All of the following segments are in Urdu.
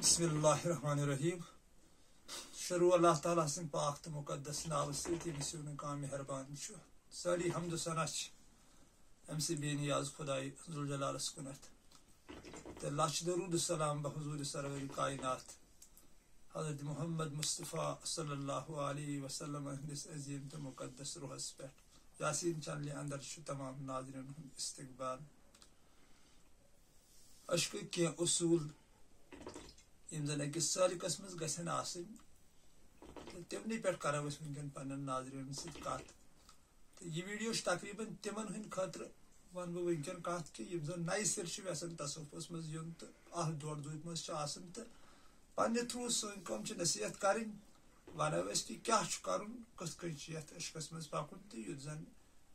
بسم اللہ الرحمن الرحیم شروع اللہ تعالیٰ سن پاک تو مقدس ناو سۭتۍ ییٚمِس یوٗنہٕ کانٛہہ مہربان چھُ سٲری حمد و ثنا چھِ أمۍ سٕے بے نیاز خۄداے ذوالجلالس کُنتھ تہٕ لچھ درود السلام بحضوٗرِ سرور کائنات حضرت محمد مصطفیٰ صلی اللہ علیہ وسلم ہندس عظیٖم تہٕ مقدس روحس پٮ۪ٹھ یاسیٖن چنلہِ اندر چھُ تمام ناظریٖن ہُنٛد استقبال اشکہٕ کینٛہہ اصوٗل یِم زن أکِس سٲلِکس منٛز گژھن آسٕنۍ تہٕ تِمنٕے پٮ۪ٹھ کرو أسۍ وٕنکٮ۪ن پننٮ۪ن ناظریٖنن سۭتۍ کتھ تہٕ یہِ ویٖڈیو چھُ تقریٖبن تِمن ہٕنٛدۍ خٲطرٕ ونہٕ بہٕ وٕنکٮ۪ن کتھ کہِ یِم زن نَیہِ سرٕ چھِ یژھان تصوفس منٛز یُن تہٕ اتھ دورٕ دۭتۍ منٛز چھِ آسان تہٕ پننہِ تھروٗ سٲنۍ کٲم چھِ نصیحت کرٕنۍ ونو أسۍ کہِ کیاہ چھُ کرُن کِتھ کٔنۍ چھُ یتھ عشقس منٛز پکُن تہٕ یُتھ زن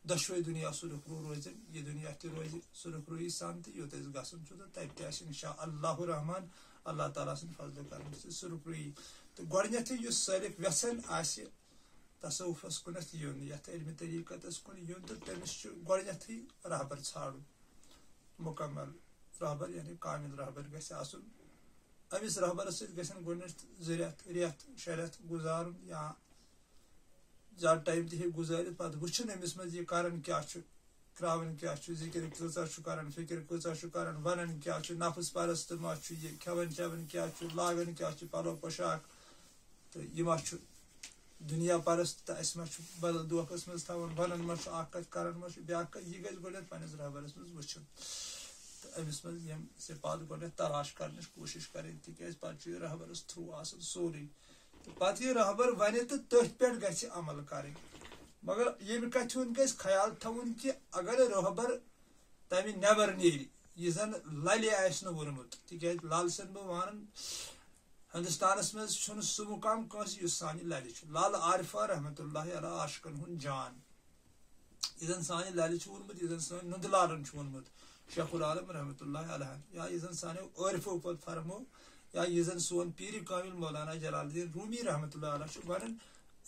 دۄشوے دُنیا سُرخرو روزن یہِ دُنیا تہِ روزِ سُرخرویی سان تہٕ یوٚت اَسہِ گژھُن چھُ تہٕ تتہِ تہِ آسہِ انشاء اللہ الرحمان اللہ تعالیٰ سٕنٛدِ فضلہٕ کرم سۭتۍ سُرخرویی تہٕ گۄڈٕنیتھٕے یُس سٲلِک یژھان آسہِ تصوفس کُنتھ یُن یتھ علمِ طریٖقتس کُن یُن تہٕ تٔمِس چھُ گۄڈٕنیتھٕے رہبر ژھانڈُن مُکمل رہبر یعنی کامل رہبر گژھِ آسُن أمِس رہبرس سۭتۍ گژھن گۄڈٕنیتھ 2 رٮ۪تھ 6 رٮ۪تھ گُزارُن یا زیادٕ ٹایم تہِ ہیٚکہِ گُزٲرِتھ پتہٕ وٕچھُن أمِس منٛز یہِ کران کیاہ چھُ تراوان کیاہ چھُ ذِکر کۭژاہ چھُ کران فِکر کۭژاہ چھُ کران ونان کیاہ چھُ نفس پرست ما چھُ یہِ کھٮ۪وان چٮ۪وان کیاہ چھُ لاگان کیاہ چھُ پلو پوشاک تہٕ یہِ ما چھُ دُنیا پرست تہٕ اسہِ ما چھُ بدل دھوکس منٛز تھاوان ونان ما چھُ اکھ کتھ کران ما چھُ بیاکھ کتھ یہِ گژھِ گۄڈٕنیتھ پننِس رہبرس منٛز وٕچھُن تہٕ أمِس منٛز یِم صفات گۄڈٕنیتھ تلاش کرنٕچ کوٗشش کرٕنۍ تِکیازِ پتہٕ چھُ یہِ رہبرس تھروٗ آسان سورُے تہٕ پتہٕ یہِ رہبر ونہِ تہٕ تٔتھۍ پٮ۪ٹھ گژھِ عمل کرٕنۍ مگر ییٚمہِ کتھِ ہُنٛد گژھِ خیال تھاوُن کہِ اگر رہبر تمہِ نٮ۪بر نیرِ یہِ زن للہِ آسہِ نہٕ ووٚنمُت تِکیازِ لل چھُس بہٕ ونان ہندوستانس منٛز چھُنہٕ سُہ مُقام کٲنٛسہِ یُس سانہِ للہِ چھُ لل عارفہ رحمتہ اللہ علیٰ عاشقن ہُنٛد جان یہِ زن سانہِ للہِ چھُ ووٚنمُت یہِ زن سٲنۍ نُندٕ لالن چھُ ووٚنمُت شیخ العالم رحمتہ اللہ علیہ یا یہِ زن سانیو عٲرفو پتہٕ فرمو یا یہِ زن سون پیٖرِ کامل مولانا جلال الدین رومی رحمتہ اللہ علیہ چھُ ونان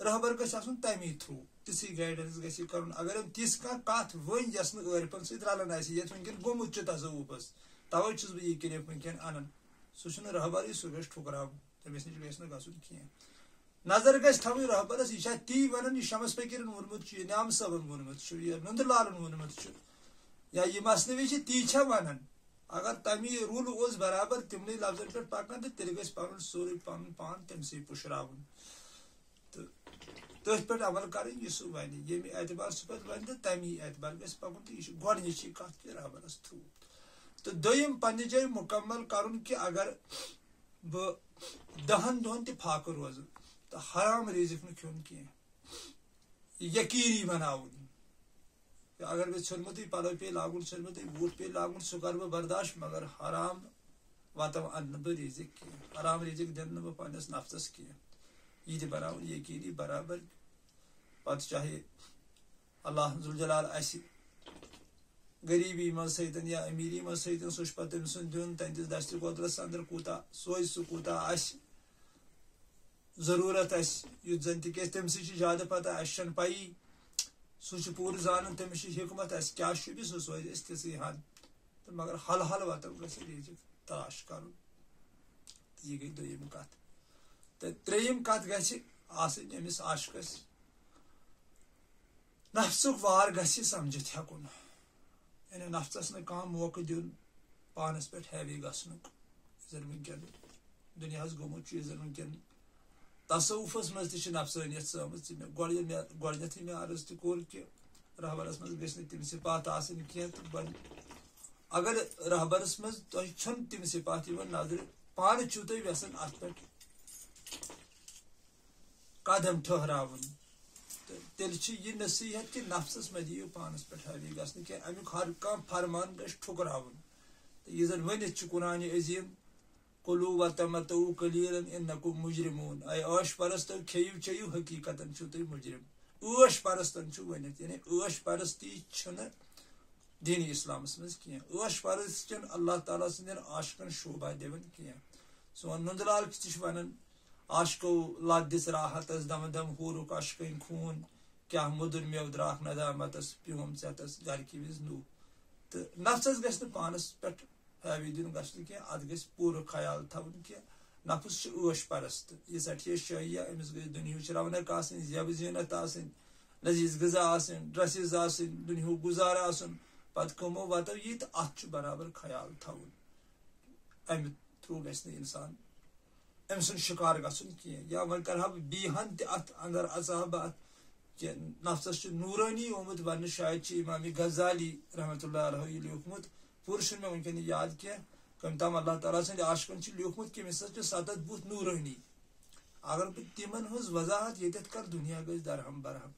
رہبر گژھِ آسُن تمی تھروٗ تِژھٕے گایڈنس گژھِ یہِ کرُن اگر أمۍ تِژھ کانٛہہ کتھ ؤنۍ یۄس نہٕ عٲرفن سۭتۍ رلان آسہِ یتھ وٕنکٮ۪ن گوٚمُت چھُ تصوفس توے چھُس بہٕ یہِ کلپ وٕنکٮ۪ن انان سُہ چھُنہٕ رہبرٕے سُہ گژھِ ٹھُکراوُن تٔمِس نِش گژھِ نہٕ گژھُن کینٛہہ نظر گژھِ تھاوٕنۍ رہبرس یہِ چھا تی ونان یہِ شمس فقیٖرن ووٚنمُت چھُ یہِ نعام صٲبن ووٚنمُت چھُ یہِ نُندٕ لالن ووٚنمُت چھُ یا یہِ مثنوی چھِ تی چھا ونان اگر تمی روٗل اوس برابر تِمنٕے لفظن پٮ۪ٹھ پکان تہٕ تیٚلہِ گژھِ پنُن سورُے پنُن پان تٔمسٕے پُشراوُن تہٕ تٔتھۍ پٮ۪ٹھ عمل کرٕنۍ یہِ سُہ ونہِ ییٚمہِ اعتبار سُہ پتہٕ ونہِ تہٕ تمی اعتبار گژھِ پکُن تہٕ یہِ چھِ گۄڈنِچی کتھ کہِ رہبرس تھروٗ تہٕ دوٚیِم پننہِ جایہِ مُکمل کرُن کہِ اگر بہٕ 10 دۄہن تہِ فاقہٕ روزٕ تہٕ حرام رزق نہٕ کھیوٚن کینٛہہ یقیٖنی بناوُن اگر مےٚ ژھیوٚنمُتٕے پلو پیٚیہِ لاگُن ژھیوٚنمُتٕے بوٗٹھ پیٚیہِ لاگُن سُہ کرٕ بہٕ برداشت مگر حرام واتو انہٕ نہٕ بہٕ رزق کینٛہہ حرام رزق دِنہٕ نہٕ بہٕ پننِس نفژس کینٛہہ یہِ تہِ بناوُن یقیٖنی برابر پتہٕ چاہے اللہ ذوالجلال آسہِ غریٖبی منٛز سۭتۍ یا امیٖری منٛز سۭتۍ سُہ چھُ پتہٕ تٔمۍ سُنٛد دیُن تہنٛدِس دستہِ قۄدرتس انٛدر کوٗتاہ سوزِ سُہ کوٗتاہ آسہِ ضروٗرت آسہِ یُتھ زن تِکیازِ تٔمسٕے چھِ زیادٕ پتہ اسہِ چھنہٕ پیی سُہ چھُ پوٗرٕ زانان تٔمِس چھِ حکمت اسہِ کیاہ شوٗبہِ سُہ سوزِ اسہِ تِژھٕے ہن تہٕ مگر حل وتو گژھِ رزق تلاش کرُن تہٕ یہِ گٔے دوٚیِم کتھ تہٕ ترٛیٚیِم کتھ گژھِ آسٕنۍ أمِس عاشقس نفژُک وار گژھِ سمجھِتھ ہٮ۪کُن یعنی نفژس نہٕ کانٛہہ موقعہٕ دیُن پانس پٮ۪ٹھ ہیوی گژھنُک یُس زن وٕنکٮ۪ن دُنیاہس گوٚمُت چھُ یُس زن وٕنکٮ۪ن تصوفس منٛز تہِ چھِ نفسٲنیت ژٲمٕژ گۄڈٕنیتھٕے مےٚ عرض تہِ کوٚر کہِ رہبرس منٛز گژھِ نہٕ تِم صفات آسٕنۍ کینٛہہ تہٕ وۄنۍ اگر رہبرس منٛز تۄہہِ چھُنہٕ تِم صفات یِوان نظرِ پانہٕ چھِو تُہۍ یژھان اتھ پٮ۪ٹھ قدم ٹھٔہراوُن تہٕ تیٚلہِ چھِ یہِ نصیحت کہِ نفژس مہ دِیِو پانس پٮ۪ٹھ حٲوی گژھنہٕ کینٛہہ امیُک ہر کانٛہہ فرمان گژھِ ٹھُکراوُن تہٕ یہِ زن ؤنِتھ چھُ قرآنِ عظیٖم کُلوٗ وتمتعوا قلیٖلاً انکم مجرموٗن اے عٲش پرستو کھیٚیِو چیٚیِو حقیٖقتن چھِو تُہۍ مجرم عٲش پرستن چھُ ؤنِتھ یعنی عٲش پرستی چھنہٕ دیٖنہِ اسلامس منٛز کینٛہہ عٲش پرستی چھنہٕ اللہ تعالیٰ سٕنٛدٮ۪ن عاشقن شوبا دِوان کینٛہہ سون نُندٕ لال تہِ چھُ ونان عاشقو لت دِژ راحتس دم دم ہوٗرُکھ اشکٔنۍ خوٗن کیاہ موٚدُر میوٕ درٛاکھ ندامتس پیوم ژٮ۪تس گرکہِ وِزِ نوٗ تہٕ نفژس گژھِ نہٕ پانس پٮ۪ٹھ حٲوی دیُن گژھنہٕ کینٛہہ اتھ گژھِ پوٗرٕ خیال تھاوُن کہِ نفس عٲش پرست یہ سٹھے شٲہیہ أمِس گژھِ دُنہِچ رونق آسٕنۍ زیب زیٖنت آسٕنۍ لذیذ غذا آسٕنۍ ڈرٛسِز آسٕنۍ دُنہیُک گُزار آسُن پتہٕ کٕمو وتو یی تہٕ اتھ چھُ برابر خیال تھاوُن امہِ تھرٛوٗ گژھِ نہٕ انسان أمۍ سُنٛد شِکار گژھُن کینٛہہ یا وۄنۍ کرٕ ہا بہٕ بیٚیہِ تہِ اتھ اندر اژٕ ہا بہٕ اتھ کہ نفسس چھُ نوٗرٲنی آمُت وننہٕ شاید چھِ امام غزالی رحمتہ اللہ علیہ یہِ لیوٗکھمُت پوٗرٕ چھُنہٕ مےٚ وٕنکٮ۪ن یہِ یاد کینٛہہ کٔمۍ تام اللہ تعالیٰ سٕنٛدِ عاشقن چھُ لیوٗکھمُت کہ أمِس ہسا چھُ 7 بُتھ نوٗرٲنی اگر بہٕ تِمن ہٕنٛز وضاحت ییٚتٮ۪تھ کرٕ دُنیا گژھِ درہم برہم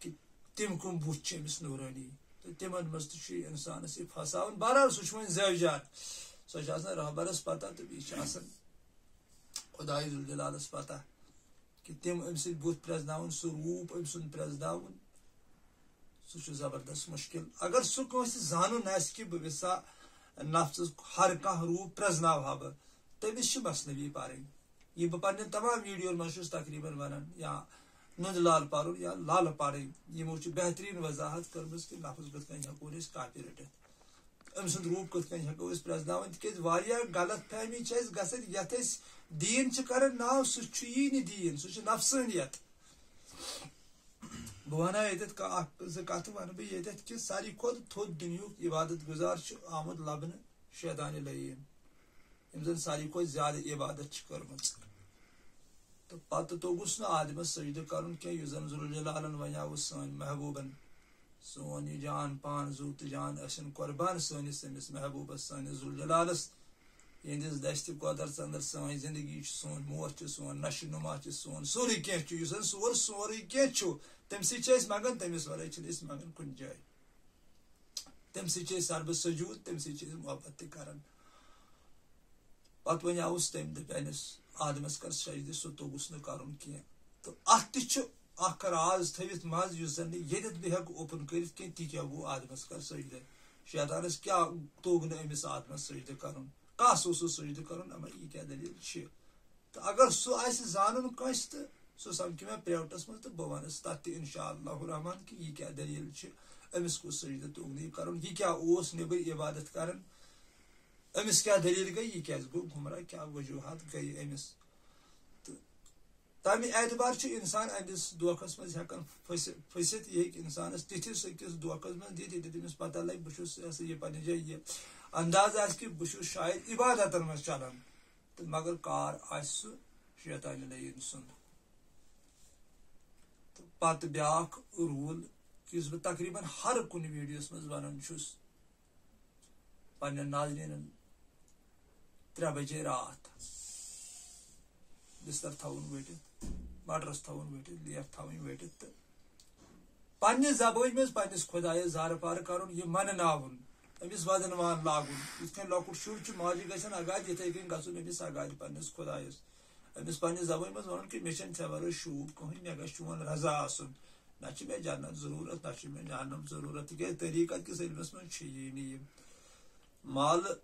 کہ تِم کٕم بُتھ چھِ أمِس نوٗرٲنی تہٕ تِمن منٛز تہِ چھُ یہِ انسانس یہِ پھساوُن بہرحال سُہ چھُ وۄنۍ زٲوجار سۄ چھِ آسان رہبرس پتہ تہٕ بیٚیہِ چھِ آسان خۄداے ذوالجلالس پتہ کہ تِم أمۍ سٕنٛدۍ بُتھ پرٛزناوُن سُہ روٗپ أمۍ سُنٛد پرٛزناوُن سُہ چھُ زبردست مُشکل اگر سُہ کٲنٛسہِ زانُن آسہِ کہ بہٕ گژھٕ سا نفسس ہر کانٛہہ روٗپ پرٛزناوٕ ہا بہٕ تٔمِس چھِ مثنوی پرٕنۍ یہِ بہٕ پننٮ۪ن تمام ویٖڈیوَن منٛز چھُس تقریٖباً ونان یا نُنٛد لال پرُن یا لالہٕ پرٕنۍ یِمو چھِ بہتریٖن وضاحت کٔرمٕژ کہ نفس کِتھ کٔنۍ ہٮ۪کون أسۍ کاپی رٔٹِتھ أمۍ سُنٛد روٗپ کِتھ کٔنۍ ہٮ۪کو أسۍ پرٛزناوٕنۍ تِکیٛازِ واریاہ غلط فہمی چھِ اَسہِ گژھان یتھ أسۍ دیٖن چھِ کران ناو سُہ چھُیی نہٕ دیٖن سُہ چھُ نفسٲنیت بہٕ ونہٕ ہا ییٚتٮ۪تھ اکھ زٕ کتھٕ ونہٕ بہٕ ییٚتٮ۪تھ کہ ساروی کھۄتہٕ تھوٚد دُنیہُک عبادت گُزار چھُ آمُت لبنہٕ شیطانِ لعیٖن یِم زن ساروی کھۄتہٕ زیادٕ عبادت چھِ کٔرمٕژ تہٕ پتہٕ توٚگُس نہٕ آدمس سجدٕ کرُن کینٛہہ یُس زن ذوالجلالن ونیاو سٲنۍ محبوٗبن سون یہِ جان پان زُو تہٕ جان ٲسِن قۄربان سٲنِس أمِس محبوٗبس سٲنِس ذوالجلالس یِہنٛدِس دستہِ قۄدرت انٛدر سٲنۍ زندگی چھِ سون موت چھُ سون نشو نما چھُ سون سورُے کینٛہہ چھُ یُس زن سورُے کینٛہہ چھُ تٔمسٕے چھِ أسۍ منگان تٔمِس ورٲے چھِنہٕ أسۍ منگان کُنہِ جایہِ تٔمسٕے چھِ أسۍ سربہٕ سجوٗد تٔمسٕے چھِ أسۍ محبت تہِ کران پتہٕ ونیاوُس تٔمۍ دوٚپ أمِس آدمس کر سجدٕ سُہ توٚگُس نہٕ کرُن کینٛہہ تہٕ اتھ تہِ چھُ اکھ راز تھٲوِتھ منٛز یُس زن نہٕ ییٚتٮ۪تھ بہٕ ہٮ۪کہٕ اوپن کٔرِتھ کینٛہہ تہِ کیٛاہ گوٚو آدمس کر سجدٕ شیطانس کیٛاہ توٚگ نہٕ أمِس آدمس سجدٕ کرُن کس اوسُس سجدٕ کرُن اما یہِ کیٛاہ دٔلیٖل چھِ تہٕ اگر سُہ آسہِ زانُن کٲنٛسہِ تہٕ سُہ سمکھِ مےٚ پرٛیوٹس منٛز تہٕ بہٕ ونس تتھ تہِ انشاء اللہ رحمان کہ یہِ کیٛاہ دٔلیٖل چھِ أمِس کُس سجدٕ توٚگ نہٕ یہِ کرُن یہِ کیٛاہ اوس نیٚبٕرۍ عبادت کران أمِس کیٛاہ دٔلیٖل گٔے یہِ کیٛازِ گوٚو گمراہ کیٛاہ وجوٗہات گٔے أمِس تہٕ تمہِ اعتبار چھُ انسان أمِس دھوکس منٛز ہٮ۪کان پھٔسِتھ یہِ ہیٚکہِ انسانس تِتھِس أکِس دھوکس منٛز دِتھ ییٚتٮ۪تھ أمِس پتہ لگہِ بہٕ چھُس یہِ ہسا یہِ پننہِ جایہِ یہِ انداز آسہِ کہ بہٕ چھُس شاید عبادتن منٛز چلان تہٕ مگر کار آسہِ سُہ شیطانِ لعیٖن سُنٛد تہٕ پتہٕ بیٛاکھ روٗل یُس بہٕ تقریٖباً ہر کُنہِ ویٖڈیوس منٛز ونان چھُس پننٮ۪ن ناظریٖنن 3 بجے راتھ بستر تھاوُن ؤٹِتھ مٹرس تھاوُن ؤٹِتھ لیف تھاوٕنۍ ؤٹِتھ تہٕ پننہِ زبٲنۍ منٛز پننِس خۄدایس زارٕ پارٕ کرُن یہِ منناوُن أمِس ودنوان لاگُن یِتھ کٔنۍ لۄکُٹ شُر چھُ ماجہِ گژھان اگادِ یِتھٕے کٔنۍ گژھُن أمِس اگادِ پننِس خۄدایس أمِس پننہِ زبٲنۍ منٛز ونُن کہ مےٚ چھنہٕ ژےٚ ورٲے شوٗب کٕہٕنۍ مےٚ گژھِ چون رضا آسُن نہ چھِ مےٚ جنت ضروٗرت نہ چھُ مےٚ جہنم ضروٗرت تِکیٛازِ طریٖقت کِس علمس منٛز چھُیی نہٕ یہِ مالہٕ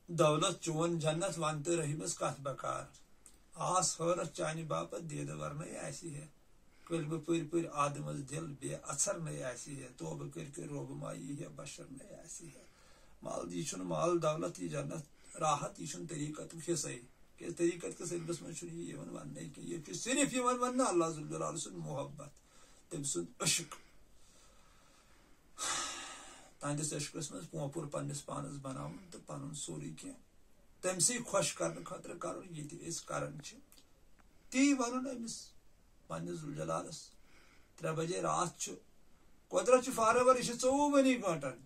دولت چون جنت ون تہٕ رٔحِمس کتھ بکار آس حٲرتھ چانہِ باپتھ دیدٕ ورنَے آسہِ ہے کٔلمہٕ پٔرۍ پٔرۍ آدمس دِل بے اثر نَے آسہِ ہے توبہٕ کٔرۍ کٔرۍ روبہٕ ما یی ہے بشر نَے آسہِ ہے مال یہِ چھُنہٕ مال دولت یہِ جنت راحت یہِ چھُنہٕ طریٖقتُک حصے کیٛازِ طریٖقت کِس علمس منٛز چھُنہٕ یہِ یِوان وننَے کینٛہہ ییٚتہِ چھُ صرف یِوان وننہٕ اللہ ذوالجلال سُنٛد محبت تٔمۍ سُنٛد عشق تہنٛدِس عشقس منٛز پوپُر پننِس پانس بناوُن تہٕ پنُن سورُے کینٛہہ تٔمسٕے خۄش کرنہٕ خٲطرٕ کرُن یہِ تہِ أسۍ کران چھِ تی ونُن أمِس پننِس ذوالجلالس 3 بجے راتھ چھُ قۄدرت چھُ فاراور یہِ چھُ 24 گٲنٛٹن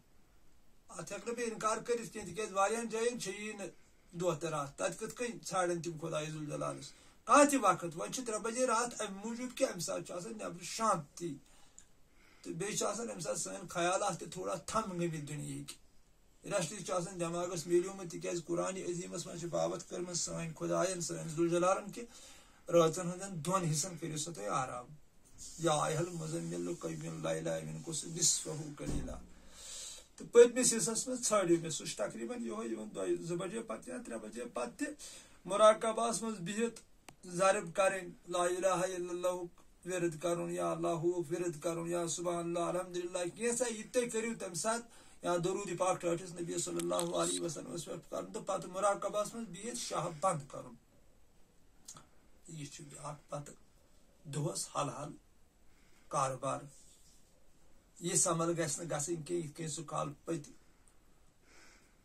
اتھ ہٮ۪کہٕ نہٕ بہٕ انکار کٔرِتھ کینٛہہ تِکیٛازِ واریاہن جاین چھُیی نہٕ دۄہ تہٕ راتھ تتہِ کِتھ کٔنۍ ژھانڈن تِم خۄدایہِ ذوالجلالس کانٛہہ تہِ وقت وۄنۍ چھُ 3 بجے راتھ امہِ موٗجوٗب کہِ امہِ ساتہٕ چھُ آسان نٮ۪برٕ شانتی تہٕ بیٚیہِ چھُ آسان امہِ ساتہٕ سٲنۍ خیالات تہِ تھوڑا تھم گٔمٕتۍ دُنیہٕکۍ ریسٹ چھُ آسان دٮ۪ماغس میلیومُت تِکیٛازِ قرآنِ عظیٖمس منٛز چھِ بابت کٔرمٕژ سٲنۍ خۄداین سٲنۍ ذوالجلالن کہِ رٲژن ہٕنٛدٮ۪ن 2 حِصن کٔرِو سا تُہۍ آرام یا ایہل مُزمِل قُم اللیل منکُس نصفہ قلیلا تہٕ پٔتمِس حِصس منٛز ژھٲنڈِو مےٚ سُہ چھُ تقریٖباً یِہوے یِوان 2 بجے پتہٕ یا 3 بجے پتہٕ تہِ مراقباہس منٛز بِہِتھ ضرب کرٕنۍ لا الہ الا اللہُک ورد کرُن یا اللہُک ورد کرُن یا سبحان اللہ الحمدُاللہ کینٛژھا یہِ تہِ تُہۍ کٔرِو تمہِ ساتہٕ یا درود پاک ٹھٹھس نبی صلی اللہ علیہ وسلم کر تو پتہ مراقبس من بہت شاہ بند کرن یہ پتہ دہس حل حل کاربار یہ عمل گھس گھن کی سہ کال پت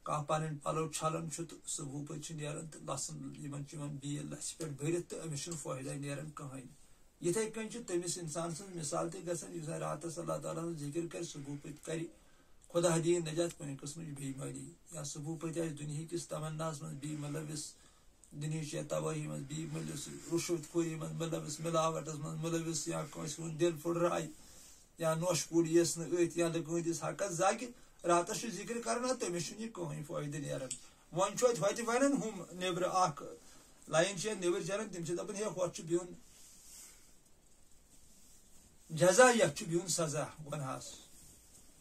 کھانا پن پلو چھلان تو صبح پہ نیران تو لسن بیل لچھ پہ بھرت تو امس فائدہ نیران کہین یتھے کن تمس انسان سن مثال تہ گھن راتس اللہ تعالیٰ ذکر کر صبح پت کر خدا دین نجات کن قسم بیماری یا صبح پت آس دنہ کس تمناس من بی ملوث دنہچ تباہی من بی ملوث رشوت خوری من ملوث ملاوٹس من ملوث یا کنس ہند دل پھٹرائے یا نوش پور یس ات یا لگس حقس زاگہ راتس ذکر کرنا تمس یہ کہیں فائدہ نیران ون ہوتہ ون ہم نیبر اخ لائن نیبر چلان تم دپان ہے ہوت بہن جزا یت بہن سزا ونہس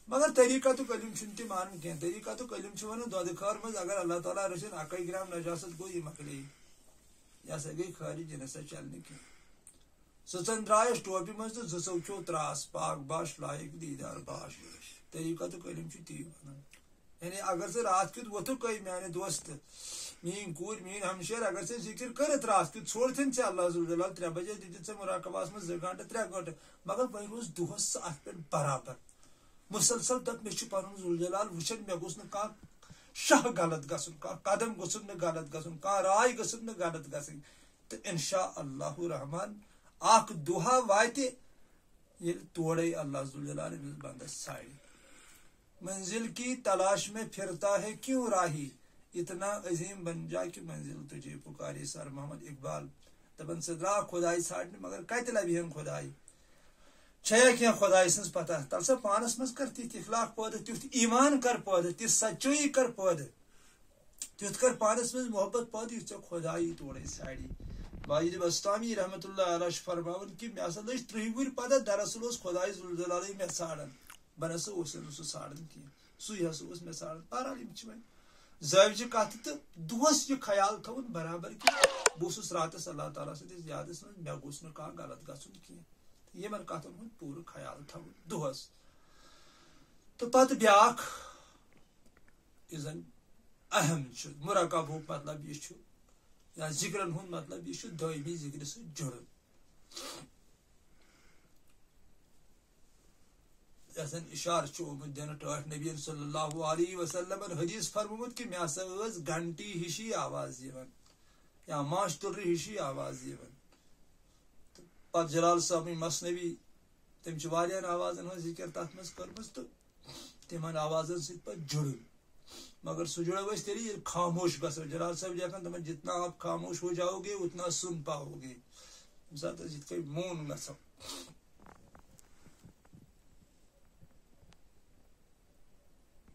مگر طریقہ تو علم تہ مان کی طریقہ تو علم ون دود خار مز اگر اللہ تعالیٰ رچن 1 گرام نجاست گو یہ مکلے یہ سا گئی خارج یہ نسا چلنے کی سن درائس ٹوپہ مز تو زو چو تراس پاک باش لائق دیدار باش طریقہ تو علم تی ون یعنی اگر ژے رات کیت وتھک میانہ دوست میری کور میری ہمشیر اگر ژے ذکر کرت رات کیت چھوڑ ژے اللہ جلال 3 بجے دت ژے مراقبہ مز 2 گھنٹہ 3 گھنٹہ مگر وی روز دہس ات پہ برابر مسلسل دپ مے پن ذوالجلال وچن مے گوس نا شاہ غلط گھن قدم گوسم نا غلط گھن رائے گوسم نا غلط گھن تو انشاء اللہ رحمان اخ دہا وات توڑے اللہ ذوالجلال بندس ژھانڈ منزل کی تلاش میں پھرتا ہے کیوں راہی اتنا عظیم بن جا کہ منزل تجھے پکارے سر محمد اقبال دپان ژٕ درا خدائی ژھانڈنہِ مگر کتہِ لبہِ ہن خدائی چھیا کیا خدائی سن پتہ تل سا پانس مز کر تیت اخلاق پٲدٕ تیُتھ ایمان کر پٲدٕ تِژھ سچٲیی کر پٲدٕ تیُتھ کر پانس مز محبت پٲدٕ یُتھ ژےٚ خدائی تورے ژھانڈی واجد بستامی رحمۃ اللہ علیہ فرماون کہ مے ہسا لٔج 30 وُہٕرۍ پتہ دراصل اوس خدائی ذوالجلالٕے مے ژھانڈان بہ نسا اوس نہٕ سُہ ژھانڈان کینٛہہ سُے ہسا اوس مے ژھانڈان بہرحال یِم چھِ وۄنۍ زٲوجہِ کتھ تہٕ دۄہس یہِ خیال تھاوُن برابر کہِ بہٕ اوسُس راتس اللہ تعالیٰ سٕنٛدِس یادس منٛز مےٚ گوٚژھ نہٕ کانٛہہ غلط گژھُن کینٛہہ یمن کتن ہُنٛد پوٗرٕ خیال تھاوُن دۄہس تہٕ پتہٕ بیاکھ یُس زن اہم چھُ مراقبہُک مطلب یہِ چھُ یا ذکرن ہُنٛد مطلب یہِ چھُ دٲیمی ذکرِ سۭتۍ جُڑُن یسن اشارہ چھُ آمُت دِنہٕ ٹٲٹھ نبی صلی اللہ علیہ وسلم حدیث فرمومُت کہ مے ہسا ٲس گھنٹی ہشی آواز یِوان یا ماچھ تُلرِ ہشی آواز یِوان پتہٕ جلال صٲبٕنۍ مثنوی تٔمۍ چھِ واریاہن آوازن ہٕنٛز ذکر تتھ منٛز کٔرمٕژ تہٕ تِمن آوازن سۭتۍ پتہٕ جُڑُن مگر سُہ جُڑو أسۍ تیٚلہِ ییٚلہِ خاموش گژھو جلال صٲب لیکھان دپان جتنا آپ خاموش ہو جاؤ گے اتنا سن پاؤ گے ییٚمہِ ساتہٕ أسۍ یِتھ کٔنۍ مون گژھو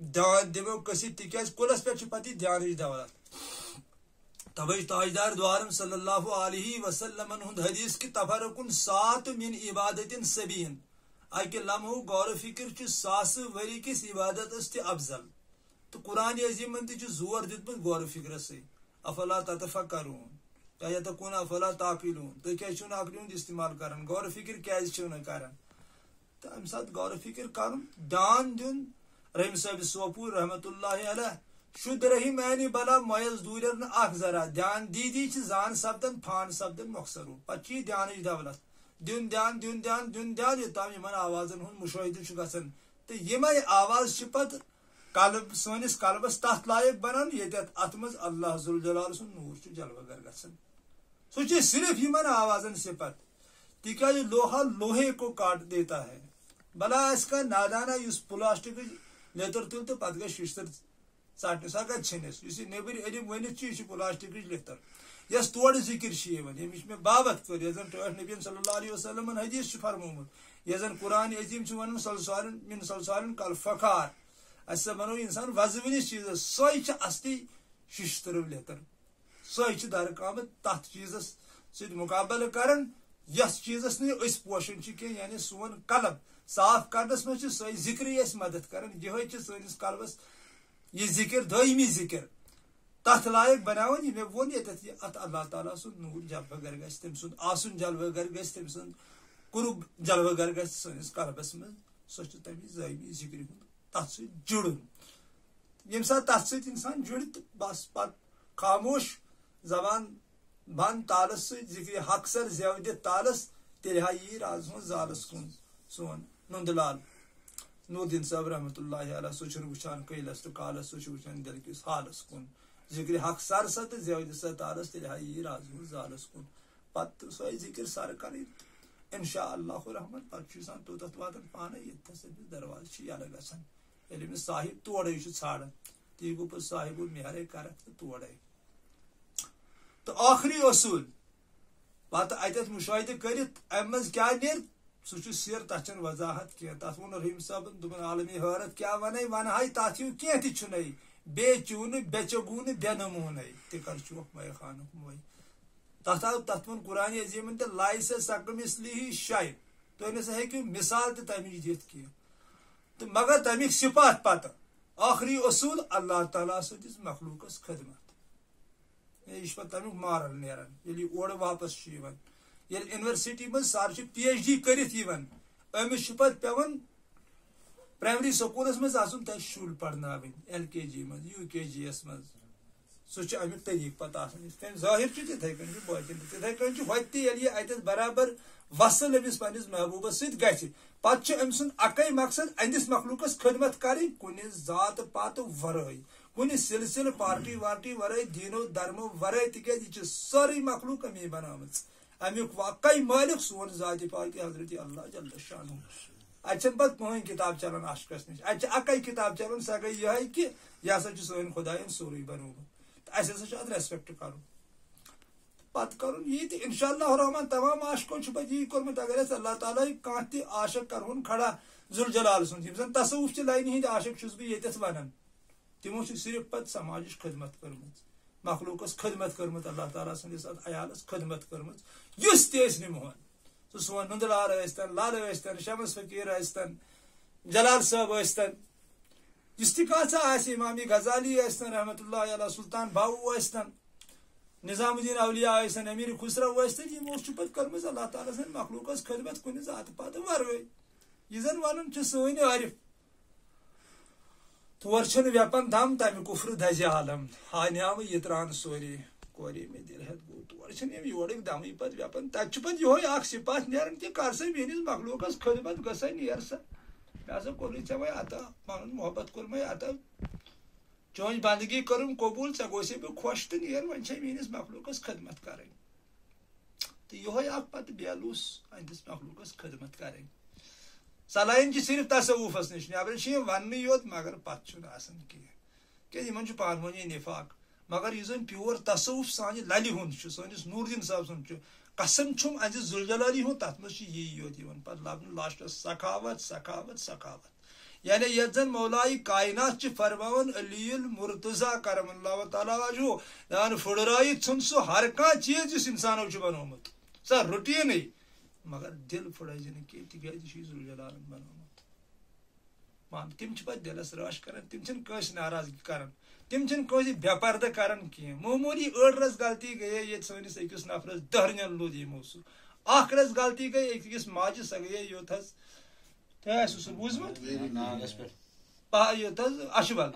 دھیان دِمو کٔسِتھ تِکیازِ کُلس پٮ۪ٹھ چھِ پتہٕ یہِ دھیانٕچ دولت تبے تاجدار دوارم صلی اللہ علیہ وسلم ہند حدیث کہ تفرقن 7 من عبادت سبین اکہ لمحو غور و فکر چھ 100 وری کس عبادت است افضل تو قرآن عظیم من تہ زور دتمت غور و فکر سی افلا تتفکرون یا یتکون افلا تعقلون تو کیا چھو عقل ہند استعمال کرن غور و فکر کیاز چھو نہ کرن تو ام سات غور و فکر کرن دان دین رحیم صاحب سوپور رحمت اللہ علیہ شد رہی میانی بلا میز دور اخ ذرا دھیان دی زان سپدن پھان سپدن مخصرو پچی دھیان دولت دن دھیان دن دھیان دن دھیان یوتام یمن آوازن ہند مشاہدہ گژھان تو یمے آواز پتہ قلب سنس قلبس تت لائق بنان یتھ ات مز اللہ ذوالجلال سن نور جلوہ گر گژھان سوچے صرف یمن آوازن صفت تکیاز لوہا لوہے کو کاٹ دیتا ہے بلا اس کا نادانہ اس پلاسٹک لیتر تل تو پتہ گژھِ ششتر ژٹنہِ سا گژھِ ژھنس یُس یہِ نیبر علم ؤنِتھ چھُ یہِ چھُ پلاسٹکٕچ لیتر یس تورٕ ذکر چھِ یِوان ییٚمِچ مےٚ بابت کٔر یۄس زن ٹٲٹھ نبی صلی اللہ علیہ وسلم حدیث چھُ فرمومُت یۄس زن قرآن عظیم چھُ ونان سلسالن من سلسالن کل فخار اسہِ سا بنو انسان وزوٕنِس چیٖزس سۄے چھِ اصلی ششتٕرو لیتر سۄے چھِ درکامت تتھ چیٖزس سۭتۍ مقابلہٕ کران یس چیٖزس نہٕ أسۍ پوشن چھِ کینٛہہ یعنی سون قلب صاف کرنس منٛز چھِ سۄے ذکرٕے اسہِ مدد کران یِہوے چھِ سٲنِس قلبس یہ ذکر دائمی ذکر تتھ لائق بناون یہ مے وون یتھ ات اللہ تعالیٰ سن نور جلوہ گر گژھِ تم سن آسن جلوہ گر گژھِ تم سن قرب جلوہ گر گژھِ سٲنِس قلبس منٛز سۄ چھِ تمہِ دائمی ذکر ہُنٛد تس جڑن یم سات تس ست انسان جڑ تو بس پت خاموش زبان بند تالس ست ذکر حق سر زیو دت تالس تیل ہا یی راز ہن زالس کن سون نند لال نور الدین صاحب رحمۃ اللہ علیہ سہ وچان قیلس تو کالس سہ وچان دل کس حالس کن ذکر حق سر سا تو زیو دت سا تالس تیل ہا یی راز ہن زالس کن پتہ سو ذکر سر کریں انشاء اللہ الرحمن پتہ توتھ واتان پانے یتس درواز یلہ گھان یل امس صاحب تورے ژھانڈان تی گو پہ صاحب مہرے کرک تو تورے تو آخری اصول پتہ اتھ مشاہدہ کرت ام مز کیا نیر سہ سیر تک چھ وضاحت کی تر ون رحیم صاحب دن عالمی حیرت کیا ون ون ہائی تر ہوں کی چھ بے چون بے چگون بے نمون تر چوک مے خان مے تر ون قرآن عظیم لائس سکم اسلی شاید تھی نسا ہیکو مثال تمچ دت کی تو مگر تمیک صفات پتہ آخری اصول اللہ تعالیٰ سندس مخلوقس خدمت یہ پہ تمیک مارل نیران یل اور واپس یل یونیورسٹی من سر پی ایچ ڈی کرت امس پہ پیون پرائمری سکولس مز آسن تہ شر پڑھناون ایل کے جی من یو کے جی یس من سہ امیک طریقہ پتہ آسان ظاہر تتھے کن باقین تتھے کن ہوتہ یل یہ اتس برابر وصل امس پنس محبوبس ست گژھِ پتہ ام سن اکے مقصد اندس مخلوقس خدمت کریں کن ذات پات ورائے کن سلسل پارٹی وارٹی ورائے دینو درمو ورائے تکیاز یہ ساری مخلوق امی بنامت امیک واقعی مالک سون ذات پاک حضرت اللہ جل شانہ اتھ پتہ کہین کتاب چلان عاشقس نش اتھ اکے کتاب چلان سہ گئی یہ کہ یہ ہسا سن خدائن سوری بنومت اس ہسا ات ریسپیکٹ کرن پتہ کرن یہ تہ انشاء اللہ الرحمن تمام عاشقوں پتہ یہ کورمت اگر اللہ تعالیٰ کان تہ عاشق کرہن کھڑا ذوالجلال سن یم زن تصوف چہ لائنہ ہند عاشق چھس بہ یتس ونان تمو صرف پتہ سماجش خدمت کرمت مخلوقس خدمت کرمت اللہ تعالیٰ سندس عیالس خدمت کرمت یس تہ نمہن سہ سون نند لال ٲسۍتن لال ٲسۍتن شمس فقیر ٲسۍتن جلال صٲب ٲسۍتن یس تہ کانٛہہ آسہِ امام غزالی ٲسۍتن رحمۃ اللہ علیہ سلطان باوٗ ٲسۍتن نظام الدین اولیاء ٲسۍتن امیر خسرو ٲسۍتن یمو چھ پتہ کٔرمٕژ اللہ تعالیٰ سٕنٛدِ مخلوقس خدمت کُنہِ ذاتہٕ پتہٕ ورٲے یہ زن ونان چھ سٲنۍ عارف تور چھن ویپن دم تمہ کفر دزِ عالم ہانیام یہ تران سوری کوری میں دل ہت گو تور چھن یم یورک دمے پتہ ویپن تت چھ پتہ یہ اخ صفات نیران کہ کر سا میٲنِس مخلوقس خدمت گژھا نیر سا مےٚ ہسا کوٚرُے ژےٚ وۄنۍ عطا پنُن محبت کوٚر مے عطا چٲنۍ بندگی کٔرٕم قبوٗل ژےٚ گوٚژھے بہٕ خۄش تہٕ نیر وۄنۍ چھے میٲنِس مخلوقس خدمت کرٕنۍ تہٕ یِہوے اکھ پتہٕ بیلوس أہنٛدِس مخلوقس خدمت کرٕنۍ صلاحین کی صرف تصوفس نش نبر ون یوت مگر پتہ آسان کھین کی پان ونی نفاق مگر یہ زن پیور تصوف سانہ للہ ہند سنس نور الدین صاحب سن قسم چھم اہندس ذوالجلالی ہند تر مز یی یوت پہ لبن لاسٹس سخاوت سخاوت سخاوت یعنی یت زن مولائے کائنات فرماون علی المرتضی کرم اللہ تعالیٰ وجہ دان پھڑرائت ژھن سہ ہر کھانا چیز اس انسانو بنومت سہ روٹین مگر دل پھڑائی زن کی تکیاز یہ ذوالجلالن بنومت مان تم پتہ دلس رش کران تم کنس ناراضگی کران تم کنس بے پردہ کران کی معمولی أڑ رس غلطی گئی یہ سنس أکس نفرس دہرین لود یمو سہ اخ رس غلطی گئی أکس ماجہ سہ گئی یوت حظ تہ سہ بوزمت یوت حظ اشبل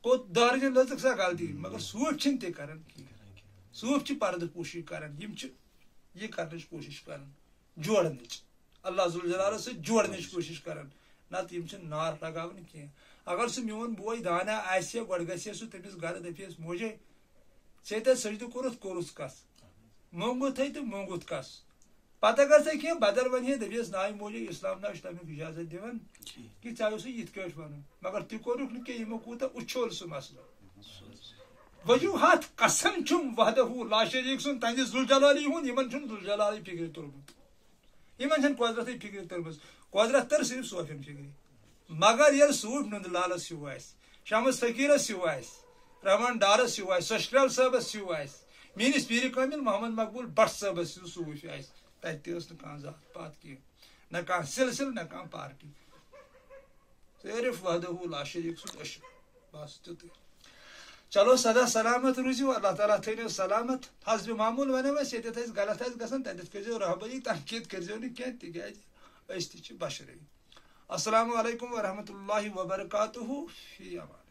کوت دہرین لٔژٕکھ سہ غلطی مگر صوف چھن تہ کران کی صوف چھ پردہ پوشی کران یم چھ یہ کرنے کوشش کران جوڑنچ اللہ ذوالجلالس سۭتۍ جوڑنچ کوشش کران نت یم نار لگاون کی اگر سہ میون بوے دانا آسہِ گۄڈٕ گژھِ سہ تٔمِس گرٕ دپیس موجے ژےٚ تتہِ سجدٕ کوٚرُتھ کوٚرُس کس مونگُت ہے تو مونگُت کس پتہٕ اگر ژےٚ کینٛہہ بدل ونہِ ہے دپیس ناے موجے اسلام نہ چھُ تمیُک اجازت دِوان کہ ژےٚ اوسُے یِتھ کٲٹھۍ ونُن مگر تہِ کوٚرُکھ نہٕ کینٛہہ یِمو کوٗتاہ اُچھول سُہ مسلہٕ وجوہات قسم چھم وحدہ لا شریک سن تہندِ ذوالجلالی ہُنٛد یمن چھُنہٕ ذوالجلالی فکر توٚرمُت یمن چھنہٕ قۄدرتٕے فکر تٔرمٕژ قۄدرت تر صرف صوفین فکر مگر ییٚلہِ صوٗف نُند لالس ہیوٗ آسہِ شمس فقیرس ہیوٗ آسہِ رحمان ڈارس ہیوٗ آسہِ سشرال صٲبس ہیوٗ آسہِ میٲنِس پیٖرِ کامِل محمد مقبوٗل بٹ صٲبس ہیوٗ صوٗف آسہِ تتہِ تہِ ٲس نہٕ کانٛہہ ذات پات کینٛہہ نہ کانٛہہ سلسلہٕ نہ کانٛہہ پارٹی صرف وحدہ لا شریک سُنٛد عشق بس تیُتُے چلو سدا سلامت روزیو اللہ تعالیٰ تھٲینو سلامت حسب معموٗل ونو أسۍ ییٚتٮ۪تھ اَسہِ غلط آسہِ گژھان تتٮ۪تھ کٔرزیو رہبری تنقیٖد کٔرزیو نہٕ کینٛہہ تِکیازِ أسۍ تہِ چھِ بشرٕے السلام علیکم ورحمۃ اللہ وبرکاتہ. فی امان.